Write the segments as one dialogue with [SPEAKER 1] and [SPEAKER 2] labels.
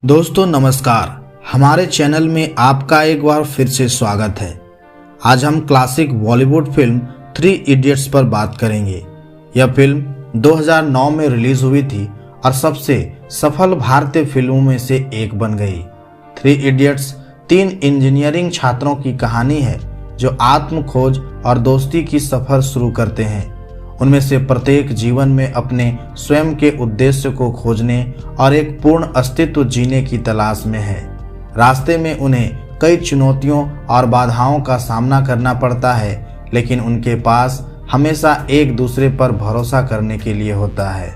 [SPEAKER 1] दोस्तों नमस्कार। हमारे चैनल में आपका एक बार फिर से स्वागत है। आज हम क्लासिक बॉलीवुड फिल्म 3 इडियट्स पर बात करेंगे। यह फिल्म 2009 में रिलीज हुई थी और सबसे सफल भारतीय फिल्मों में से एक बन गई। 3 इडियट्स 3 इंजीनियरिंग छात्रों की कहानी है जो आत्म खोज और दोस्ती की सफर शुरू करते हैं। उनमें से प्रत्येक जीवन में अपने स्वयं के उद्देश्य को खोजने और एक पूर्ण अस्तित्व जीने की तलाश में है। रास्ते में उन्हें कई चुनौतियों और बाधाओं का सामना करना पड़ता है, लेकिन उनके पास हमेशा एक दूसरे पर भरोसा करने के लिए होता है।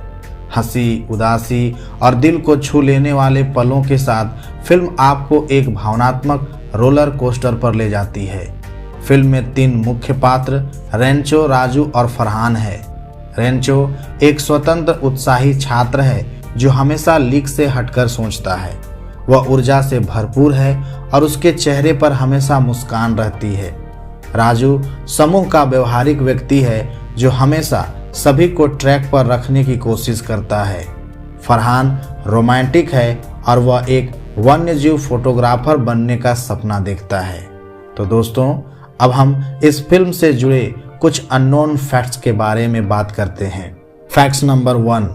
[SPEAKER 1] हंसी, उदासी और दिल को छू लेने वाले पलों के साथ फिल्म आपको एक भावनात्मक रोलर कोस्टर पर ले जाती है। फिल्म में 3 मुख्य पात्र रेंचो, राजू और फरहान है। रेंचो एक स्वतंत्र उत्साही छात्र है जो हमेशा लीक से हटकर सोचता है। वह ऊर्जा से भरपूर है और उसके चेहरे पर हमेशा मुस्कान रहती है। राजू समूह का व्यवहारिक व्यक्ति है जो हमेशा सभी को ट्रैक पर रखने की कोशिश करता है। फरहान रोमांटिक है और वह एक वन्यजीव फोटोग्राफर बनने का सपना देखता है। तो दोस्तों, अब हम इस फिल्म से जुड़े कुछ अननोन फैक्ट्स के बारे में बात करते हैं। फैक्ट्स नंबर 1,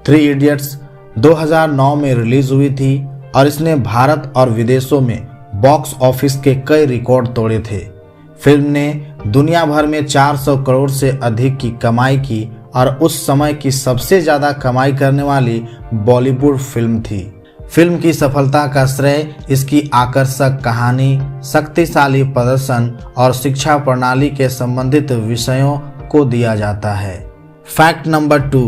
[SPEAKER 1] 3 इडियट्स 2009 में रिलीज हुई थी और इसने भारत और विदेशों में बॉक्स ऑफिस के कई रिकॉर्ड तोड़े थे। फिल्म ने दुनिया भर में 400 करोड़ से अधिक की कमाई की और उस समय की सबसे ज़्यादा कमाई करने वाली बॉलीवुड फिल्म थी। फिल्म की सफलता का श्रेय इसकी आकर्षक कहानी, शक्तिशाली प्रदर्शन और शिक्षा प्रणाली के संबंधित विषयों को दिया जाता है। फैक्ट नंबर 2,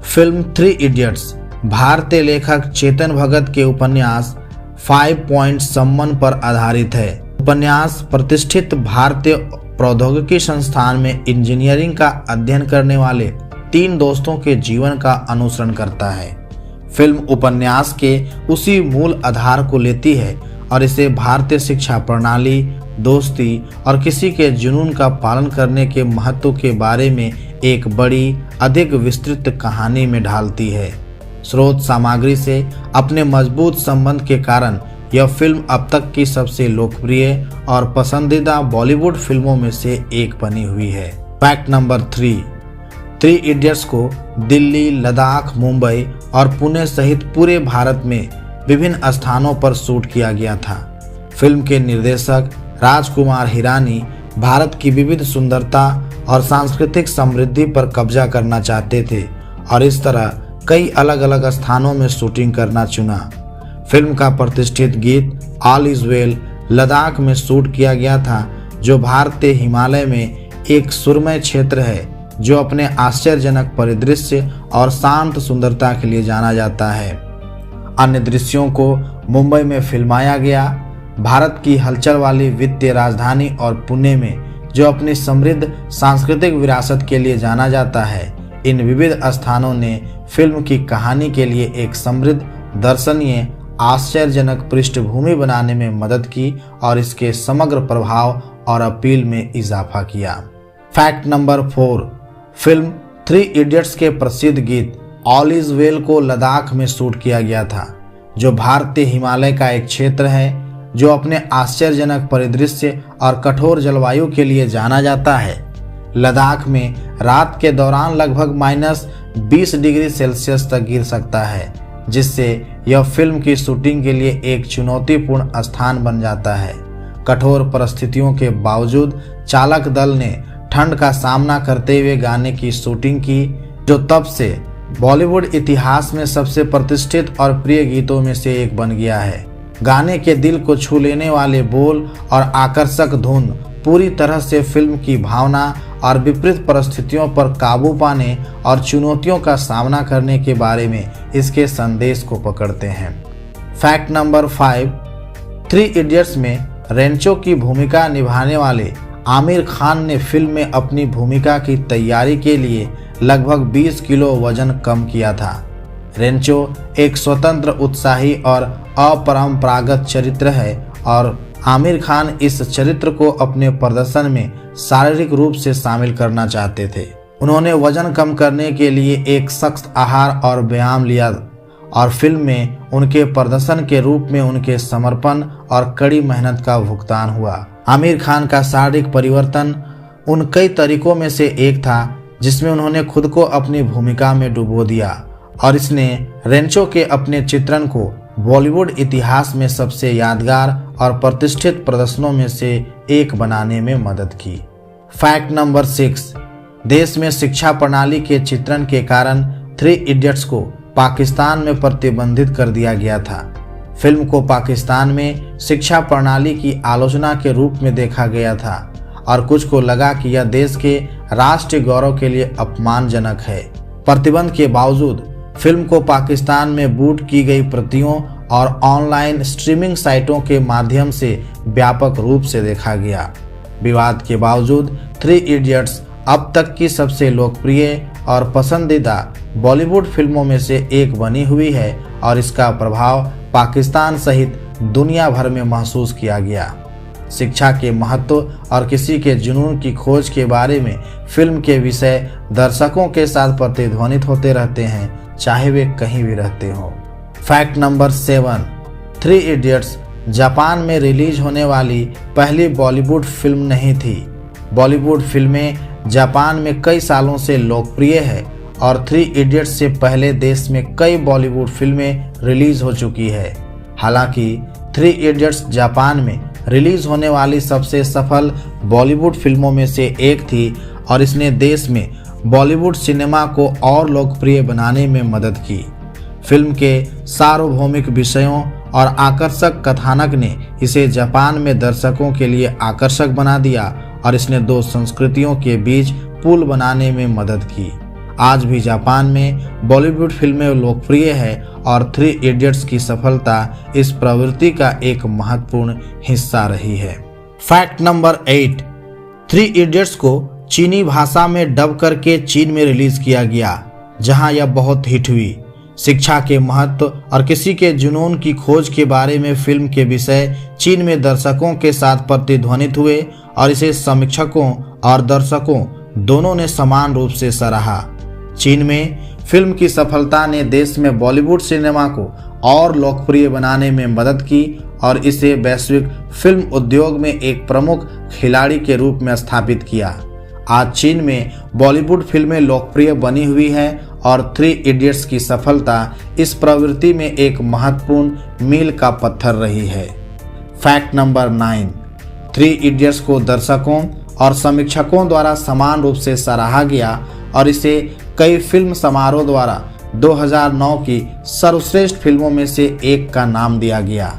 [SPEAKER 1] फिल्म 3 इडियट्स भारतीय लेखक चेतन भगत के उपन्यास 5 पॉइंट समवन पर आधारित है। उपन्यास प्रतिष्ठित भारतीय प्रौद्योगिकी संस्थान में इंजीनियरिंग का अध्ययन करने वाले 3 दोस्तों के जीवन का अनुसरण करता है। फिल्म उपन्यास के उसी मूल आधार को लेती है और इसे भारतीय शिक्षा प्रणाली, दोस्ती और किसी के जुनून का पालन करने के महत्व के बारे में एक बड़ी, अधिक विस्तृत कहानी में ढालती है। स्रोत सामग्री से अपने मजबूत संबंध के कारण यह फिल्म अब तक की सबसे लोकप्रिय और पसंदीदा बॉलीवुड फिल्मों में से एक बनी हुई है। फैक्ट नंबर 3 इडियट्स को दिल्ली, लद्दाख, मुंबई और पुणे सहित पूरे भारत में विभिन्न स्थानों पर शूट किया गया था। फिल्म के निर्देशक राजकुमार हिरानी भारत की विविध सुंदरता और सांस्कृतिक समृद्धि पर कब्जा करना चाहते थे और इस तरह कई अलग अलग स्थानों में शूटिंग करना चुना। फिल्म का प्रतिष्ठित गीत ऑल इज वेल लद्दाख में शूट किया गया था, जो भारतीय हिमालय में एक सुरमय क्षेत्र है जो अपने आश्चर्यजनक परिदृश्य और शांत सुंदरता के लिए जाना जाता है। अन्य दृश्यों को मुंबई में फिल्माया गया। भारत की हलचल वाली वित्तीय राजधानी और पुणे में जो अपनी समृद्ध सांस्कृतिक विरासत के लिए जाना जाता है, इन विविध स्थानों ने फिल्म की कहानी के लिए एक समृद्ध, दर्शनीय, आश्चर्यजनक पृष्ठभूमि बनाने में मदद की और इसके समग्र प्रभाव और अपील में इजाफा किया। फैक्ट नंबर 4, फिल्म 3 इडियट्स के प्रसिद्ध गीत ऑल इज वेल को लद्दाख में शूट किया गया था, जो भारतीय हिमालय का एक क्षेत्र है जो अपने आश्चर्यजनक परिदृश्य और कठोर जलवायु के लिए जाना जाता है। लद्दाख में रात के दौरान लगभग -20 डिग्री सेल्सियस तक गिर सकता है, जिससे यह फिल्म की शूटिंग के लिए एक चुनौतीपूर्ण स्थान बन जाता है। कठोर परिस्थितियों के बावजूद चालक दल ने ठंड का सामना करते हुए गाने की शूटिंग की, जो तब से बॉलीवुड इतिहास में सबसे प्रतिष्ठित और प्रिय गीतों में से एक बन गया है। गाने के दिल को छू लेने वाले बोल और आकर्षक धुन पूरी तरह से फिल्म की भावना और विपरीत परिस्थितियों पर काबू पाने और चुनौतियों का सामना करने के बारे में इसके संदेश को पकड़ते हैं। फैक्ट नंबर 5, 3 इडियट्स में रेंचो की भूमिका निभाने वाले आमिर खान ने फिल्म में अपनी भूमिका की तैयारी के लिए लगभग 20 किलो वजन कम किया था। रेंचो एक स्वतंत्र, उत्साही और अपरंपरागत चरित्र है और आमिर खान इस चरित्र को अपने प्रदर्शन में शारीरिक रूप से शामिल करना चाहते थे। उन्होंने वजन कम करने के लिए एक सख्त आहार और व्यायाम लिया और फिल्म में उनके प्रदर्शन के रूप में उनके समर्पण और कड़ी मेहनत का भुगतान हुआ। आमिर खान का शारीरिक परिवर्तन उन कई तरीकों में से एक था जिसमें उन्होंने खुद को अपनी भूमिका में डुबो दिया और इसने रेंचो के अपने चित्रण को बॉलीवुड इतिहास में सबसे यादगार और प्रतिष्ठित प्रदर्शनों में से एक बनाने में मदद की। फैक्ट नंबर 6, देश में शिक्षा प्रणाली के चित्रण के कारण 3 इडियट्स को पाकिस्तान में प्रतिबंधित कर दिया गया था। फिल्म को पाकिस्तान में शिक्षा प्रणाली की आलोचना के रूप में देखा गया था और कुछ को लगा कि यह देश के राष्ट्रीय गौरव के लिए अपमानजनक है। प्रतिबंध के बावजूद फिल्म को पाकिस्तान में बूट की गई प्रतियों और ऑनलाइन स्ट्रीमिंग साइटों के माध्यम से व्यापक रूप से देखा गया। विवाद के बावजूद 3 इडियट्स अब तक की सबसे लोकप्रिय और पसंदीदा बॉलीवुड फिल्मों में से एक बनी हुई है और इसका प्रभाव पाकिस्तान सहित दुनिया भर में महसूस किया गया। शिक्षा के महत्व और किसी के जुनून की खोज के बारे में फिल्म के विषय दर्शकों के साथ प्रतिध्वनित होते रहते हैं, चाहे वे कहीं भी रहते हों। फैक्ट नंबर 7, 3 इडियट्स जापान में रिलीज होने वाली पहली बॉलीवुड फिल्म नहीं थी। बॉलीवुड फिल्में जापान में कई सालों से लोकप्रिय है और 3 इडियट्स से पहले देश में कई बॉलीवुड फिल्में रिलीज हो चुकी है। हालांकि 3 इडियट्स जापान में रिलीज होने वाली सबसे सफल बॉलीवुड फिल्मों में से एक थी और इसने देश में बॉलीवुड सिनेमा को और लोकप्रिय बनाने में मदद की। फिल्म के सार्वभौमिक विषयों और आकर्षक कथानक ने इसे जापान में दर्शकों के लिए आकर्षक बना दिया और इसने 2 संस्कृतियों के बीच पुल बनाने में मदद की। आज भी जापान में बॉलीवुड फिल्में लोकप्रिय है और 3 इडियट्स की सफलता इस प्रवृत्ति का एक महत्वपूर्ण हिस्सा रही है। फैक्ट नंबर 8, 3 इडियट्स को चीनी भाषा में डब करके चीन में रिलीज किया गया, जहां यह बहुत हिट हुई। शिक्षा के महत्व और किसी के जुनून की खोज के बारे में फिल्म के विषय चीन में दर्शकों के साथ प्रतिध्वनित हुए और इसे समीक्षकों और दर्शकों दोनों ने समान रूप से सराहा। चीन में फिल्म की सफलता ने देश में बॉलीवुड सिनेमा को और लोकप्रिय बनाने में मदद की और इसे वैश्विक फिल्म उद्योग में एक प्रमुख खिलाड़ी के रूप में स्थापित किया। आज चीन में बॉलीवुड फिल्में लोकप्रिय बनी हुई हैं और 3 इडियट्स की सफलता इस प्रवृत्ति में एक महत्वपूर्ण मील का पत्थर रही है। फैक्ट नंबर 9, 3 इडियट्स को दर्शकों और समीक्षकों द्वारा समान रूप से सराहा गया और इसे कई फिल्म समारोह द्वारा 2009 की सर्वश्रेष्ठ फिल्मों में से एक का नाम दिया गया।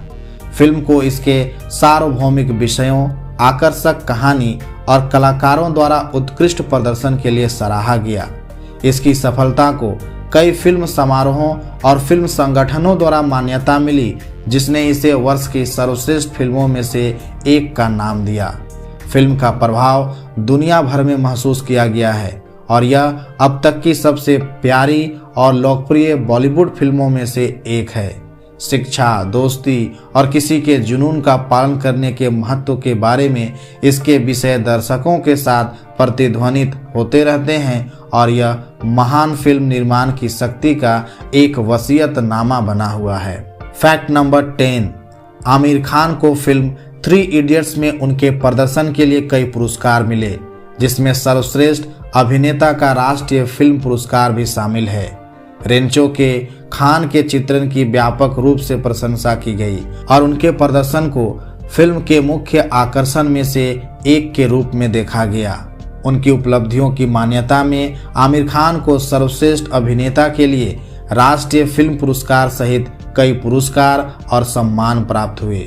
[SPEAKER 1] फिल्म को इसके सार्वभौमिक विषयों, आकर्षक कहानी और कलाकारों द्वारा उत्कृष्ट प्रदर्शन के लिए सराहा गया। इसकी सफलता को कई फिल्म समारोहों और फिल्म संगठनों द्वारा मान्यता मिली, जिसने इसे वर्ष की सर्वश्रेष्ठ फिल्मों में से एक का नाम दिया। फिल्म का प्रभाव दुनिया भर में महसूस किया गया है और यह अब तक की सबसे प्यारी और लोकप्रिय बॉलीवुड फिल्मों में से एक है। शिक्षा, दोस्ती और किसी के जुनून का पालन करने के महत्व के बारे में इसके विषय दर्शकों के साथ प्रतिध्वनित होते रहते हैं और यह महान फिल्म निर्माण की शक्ति का एक वसीयतनामा बना हुआ है। फैक्ट नंबर 10, आमिर खान को फिल्म 3 इडियट्स में उनके प्रदर्शन के लिए कई पुरस्कार मिले, जिसमें सर्वश्रेष्ठ अभिनेता का राष्ट्रीय फिल्म पुरस्कार भी शामिल है। रेंचो के खान के चित्रण की व्यापक रूप से प्रशंसा की गई और उनके प्रदर्शन को फिल्म के मुख्य आकर्षण में से एक के रूप में देखा गया। उनकी उपलब्धियों की मान्यता में आमिर खान को सर्वश्रेष्ठ अभिनेता के लिए राष्ट्रीय फिल्म पुरस्कार सहित कई पुरस्कार और सम्मान प्राप्त हुए।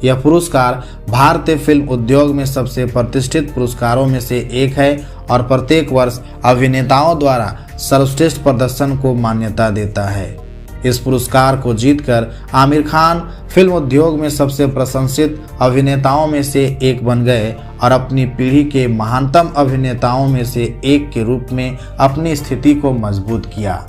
[SPEAKER 1] यह पुरस्कार भारतीय फिल्म उद्योग में सबसे प्रतिष्ठित पुरस्कारों में से एक है और प्रत्येक वर्ष अभिनेताओं द्वारा सर्वश्रेष्ठ प्रदर्शन को मान्यता देता है। इस पुरस्कार को जीतकर आमिर खान फिल्म उद्योग में सबसे प्रशंसित अभिनेताओं में से एक बन गए और अपनी पीढ़ी के महानतम अभिनेताओं में से एक के रूप में अपनी स्थिति को मजबूत किया।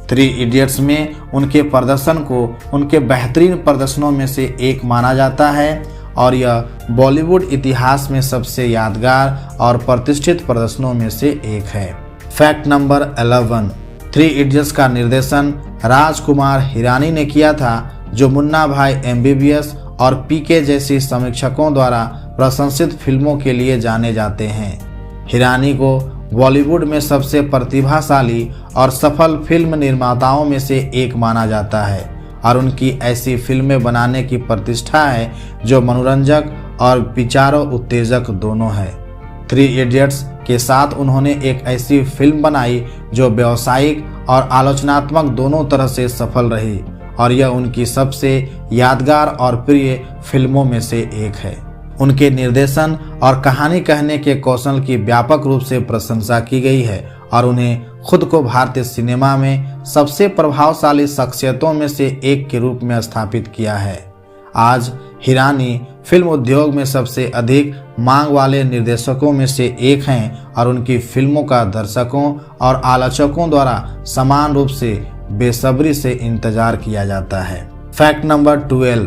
[SPEAKER 1] 3 इडियट्स में उनके प्रदर्शन को उनके बेहतरीन प्रदर्शनों में से एक माना जाता है और यह बॉलीवुड इतिहास में सबसे यादगार और प्रतिष्ठित प्रदर्शनों में से एक है। फैक्ट नंबर 11, थ्री इडियट्स का निर्देशन राजकुमार हिरानी ने किया था, जो मुन्ना भाई MBBS और पीके जैसी समीक्षकों द्वारा प्रशंसित फिल्मों के लिए जाने जाते हैं। हिरानी को बॉलीवुड में सबसे प्रतिभाशाली और सफल फिल्म निर्माताओं में से एक माना जाता है और उनकी ऐसी फिल्में बनाने की प्रतिष्ठा है जो मनोरंजक और विचारों उत्तेजक दोनों है। थ्री इडियट्स के साथ उन्होंने एक ऐसी फिल्म बनाई जो व्यावसायिक और आलोचनात्मक दोनों तरह से सफल रही और यह उनकी सबसे यादगार और प्रिय फिल्मों में से एक है। उनके निर्देशन और कहानी कहने के कौशल की व्यापक रूप से प्रशंसा की गई है और उन्हें खुद को भारतीय सिनेमा में सबसे प्रभावशाली शख्सियतों में से एक के रूप में स्थापित किया है। आज हिरानी फिल्म उद्योग में सबसे अधिक मांग वाले निर्देशकों में से एक हैं और उनकी फिल्मों का दर्शकों और आलोचकों द्वारा समान रूप से बेसब्री से इंतजार किया जाता है। फैक्ट नंबर 12,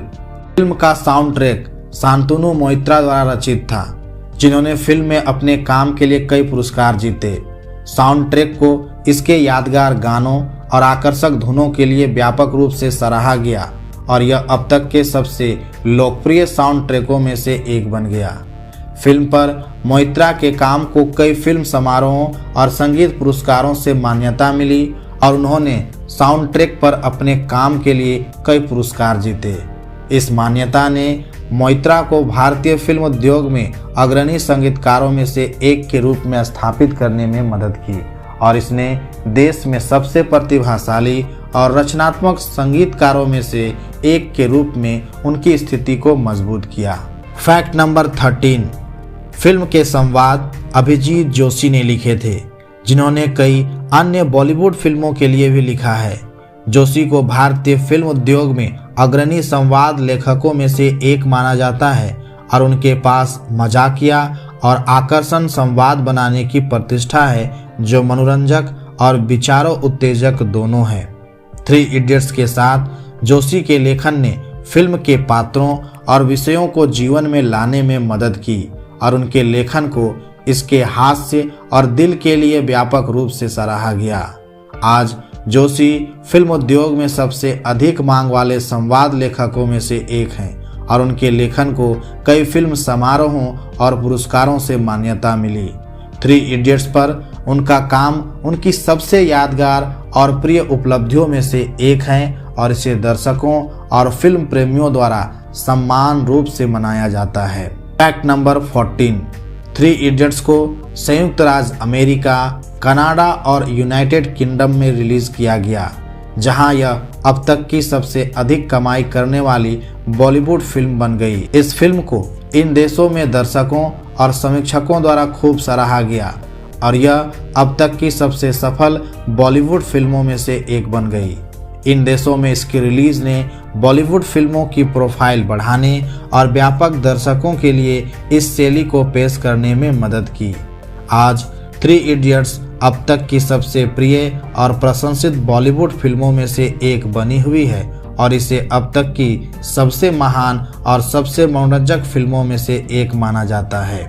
[SPEAKER 1] फिल्म का साउंड ट्रैक शांतनु मोइत्रा द्वारा रचित था, जिन्होंने फिल्म में अपने काम के लिए कई पुरस्कार जीते। साउंड ट्रैक को इसके यादगार गानों और आकर्षक धुनों के लिए व्यापक रूप से सराहा गया और यह अब तक के सबसे लोकप्रिय साउंड ट्रैकों में से एक बन गया। फिल्म पर मोइत्रा के काम को कई फिल्म समारोहों और संगीत पुरस्कारों से मान्यता मिली और उन्होंने साउंड ट्रैक पर अपने काम के लिए कई पुरस्कार जीते। इस मान्यता ने मोइत्रा को भारतीय फिल्म उद्योग में अग्रणी संगीतकारों में से एक के रूप में स्थापित करने में मदद की और इसने देश में सबसे प्रतिभाशाली और रचनात्मक संगीतकारों में से एक के रूप में उनकी स्थिति को मजबूत किया। फैक्ट नंबर 13, फिल्म के संवाद अभिजीत जोशी ने लिखे थे, जिन्होंने कई अन्य बॉलीवुड फिल्मों के लिए भी लिखा है। जोशी को भारतीय फिल्म उद्योग में अग्रणी संवाद लेखकों में से एक माना जाता है और उनके पास मजाकिया और आकर्षण संवाद बनाने की प्रतिष्ठा है जो मनोरंजक और विचारों उत्तेजक दोनों है। थ्री इडियट्स के साथ जोशी के लेखन ने फिल्म के पात्रों और विषयों को जीवन में लाने में मदद की और उनके लेखन को इसके हास्य और दिल के लिए व्यापक रूप से सराहा गया। आज जोशी फिल्म उद्योग में सबसे अधिक मांग वाले संवाद लेखकों में से एक हैं और उनके लेखन को कई फिल्म समारोहों और पुरस्कारों से मान्यता मिली। थ्री इडियट्स पर उनका काम उनकी सबसे यादगार और प्रिय उपलब्धियों में से एक है और इसे दर्शकों और फिल्म प्रेमियों द्वारा सम्मान रूप से मनाया जाता है। फैक्ट नंबर 14, थ्री इडियट्स को संयुक्त राज्य अमेरिका, कनाडा और यूनाइटेड किंगडम में रिलीज किया गया, जहां यह अब तक की सबसे अधिक कमाई करने वाली बॉलीवुड फिल्म बन गई। इस फिल्म को इन देशों में दर्शकों और समीक्षकों द्वारा खूब सराहा गया और यह अब तक की सबसे सफल बॉलीवुड फिल्मों में से एक बन गई। इन देशों में इसकी रिलीज ने बॉलीवुड फिल्मों की प्रोफाइल बढ़ाने और व्यापक दर्शकों के लिए इस शैली को पेश करने में मदद की। आज थ्री इडियट्स अब तक की सबसे प्रिय और प्रशंसित बॉलीवुड फिल्मों में से एक बनी हुई है और इसे अब तक की सबसे महान और सबसे मनोरंजक फिल्मों में से एक माना जाता है।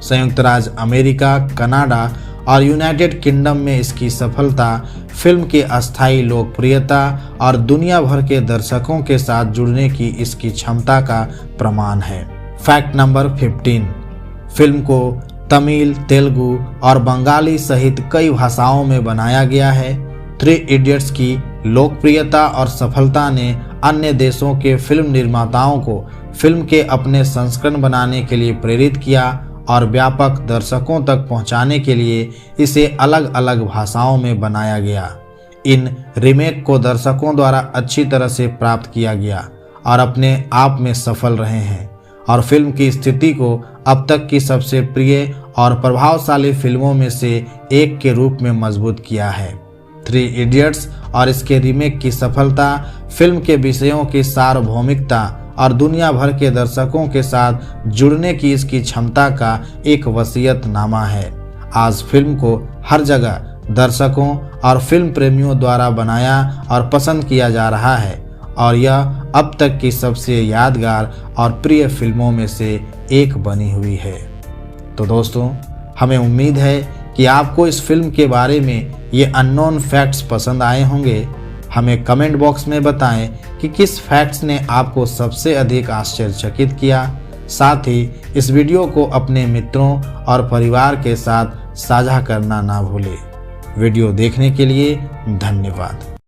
[SPEAKER 1] संयुक्त राज्य अमेरिका, कनाडा और यूनाइटेड किंगडम में इसकी सफलता फिल्म की अस्थायी लोकप्रियता और दुनिया भर के दर्शकों के साथ जुड़ने की इसकी क्षमता का प्रमाण है। फैक्ट नंबर 15, फिल्म को तमिल, तेलुगु और बंगाली सहित कई भाषाओं में बनाया गया है। थ्री इडियट्स की लोकप्रियता और सफलता ने अन्य देशों के फिल्म निर्माताओं को फिल्म के अपने संस्करण बनाने के लिए प्रेरित किया और व्यापक दर्शकों तक पहुंचाने के लिए इसे अलग अलग भाषाओं में बनाया गया। इन रीमेक को दर्शकों द्वारा अच्छी तरह से प्राप्त किया गया और अपने आप में सफल रहे हैं और फिल्म की स्थिति को अब तक की सबसे प्रिय और प्रभावशाली फिल्मों में से एक के रूप में मजबूत किया है। थ्री इडियट्स और इसके रीमेक की सफलता फिल्म के विषयों की सार्वभौमिकता और दुनिया भर के दर्शकों के साथ जुड़ने की इसकी क्षमता का एक वसीयतनामा है। आज फिल्म को हर जगह दर्शकों और फिल्म प्रेमियों द्वारा बनाया और पसंद किया जा रहा है और यह अब तक की सबसे यादगार और प्रिय फिल्मों में से एक बनी हुई है। तो दोस्तों, हमें उम्मीद है कि आपको इस फिल्म के बारे में ये अननोन फैक्ट्स पसंद आए होंगे। हमें कमेंट बॉक्स में बताएं कि किस फैक्ट्स ने आपको सबसे अधिक आश्चर्यचकित किया। साथ ही इस वीडियो को अपने मित्रों और परिवार के साथ साझा करना ना भूलें। वीडियो देखने के लिए धन्यवाद।